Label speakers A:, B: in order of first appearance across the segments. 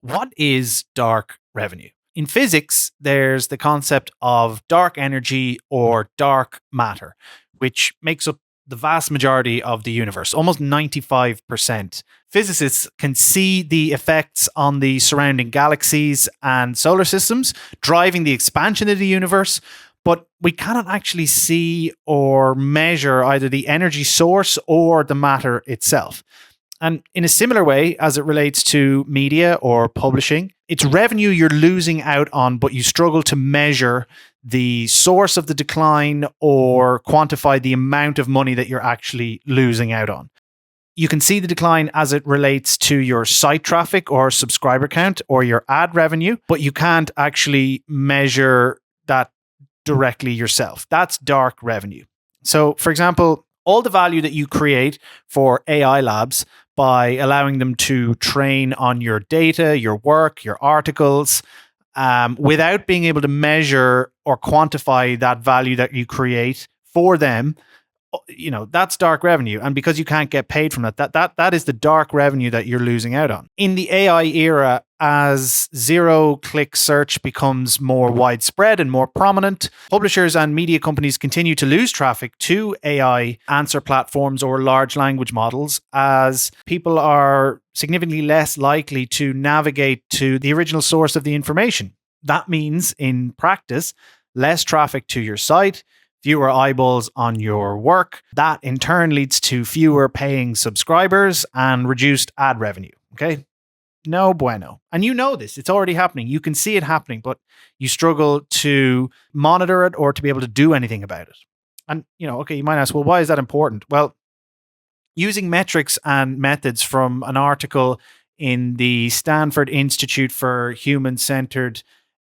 A: What is dark revenue? In physics, there's the concept of dark energy or dark matter, which makes up the vast majority of the universe, almost 95%. Physicists can see the effects on the surrounding galaxies and solar systems, driving the expansion of the universe, but we cannot actually see or measure either the energy source or the matter itself. And in a similar way, as it relates to media or publishing, it's revenue you're losing out on, but you struggle to measure the source of the decline or quantify the amount of money that you're actually losing out on. You can see the decline as it relates to your site traffic or subscriber count or your ad revenue, but you can't actually measure that directly yourself. That's dark revenue. So, for example, all the value that you create for AI labs by allowing them to train on your data, your work, your articles, without being able to measure or quantify that value that you create for them, that's dark revenue. And because you can't get paid from that is the dark revenue that you're losing out on. In the AI era, as zero-click search becomes more widespread and more prominent, publishers and media companies continue to lose traffic to AI answer platforms or large language models as people are significantly less likely to navigate to the original source of the information. That means, in practice, less traffic to your site, fewer eyeballs on your work. That in turn leads to fewer paying subscribers and reduced ad revenue. Okay? No bueno. And you know this. It's already happening. You can see it happening, but you struggle to monitor it or to be able to do anything about it. And, you might ask, well, why is that important? Well, using metrics and methods from an article in the Stanford Institute for Human-Centered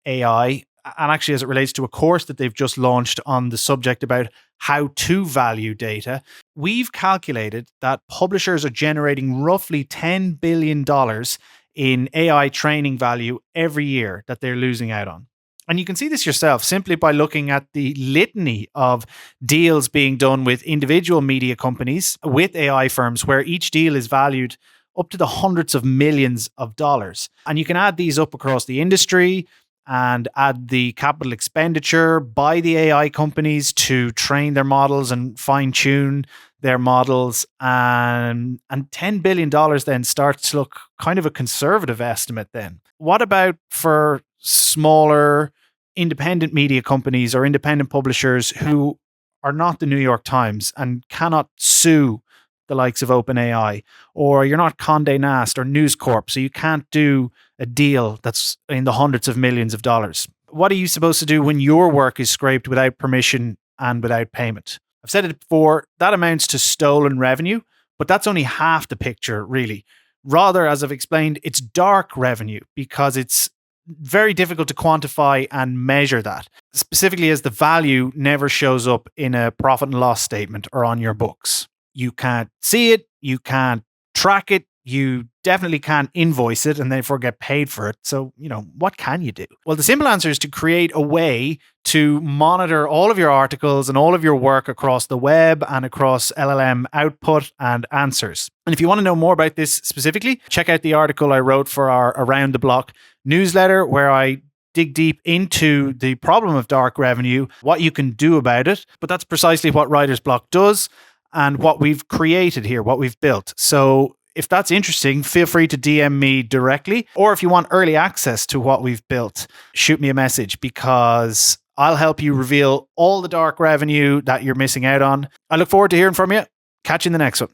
A: AI, and actually as it relates to a course that they've just launched on the subject about how to value data, we've calculated that publishers are generating roughly $10 billion in AI training value every year that they're losing out on. And you can see this yourself simply by looking at the litany of deals being done with individual media companies, with AI firms, where each deal is valued up to the hundreds of millions of dollars. And you can add these up across the industry and add the capital expenditure by the AI companies to train their models and fine-tune their models. And $10 billion then starts to look kind of a conservative estimate then. What about for smaller independent media companies or independent publishers who are not the New York Times and cannot sue the likes of OpenAI, or you're not Condé Nast or News Corp, so you can't do a deal that's in the hundreds of millions of dollars? What are you supposed to do when your work is scraped without permission and without payment? I've said it before, that amounts to stolen revenue, but that's only half the picture, really. Rather, as I've explained, it's dark revenue because it's very difficult to quantify and measure that, specifically as the value never shows up in a profit and loss statement or on your books. You can't see it, you can't track it, you definitely can't invoice it and therefore get paid for it. So, what can you do? Well, the simple answer is to create a way to monitor all of your articles and all of your work across the web and across LLM output and answers. And if you want to know more about this specifically, check out the article I wrote for our Around the Bloc newsletter, where I dig deep into the problem of dark revenue, what you can do about it. But that's precisely what Writers Bloc does and what we've created here, what we've built. So if that's interesting, feel free to DM me directly. Or if you want early access to what we've built, shoot me a message, because I'll help you reveal all the dark revenue that you're missing out on. I look forward to hearing from you. Catch you in the next one.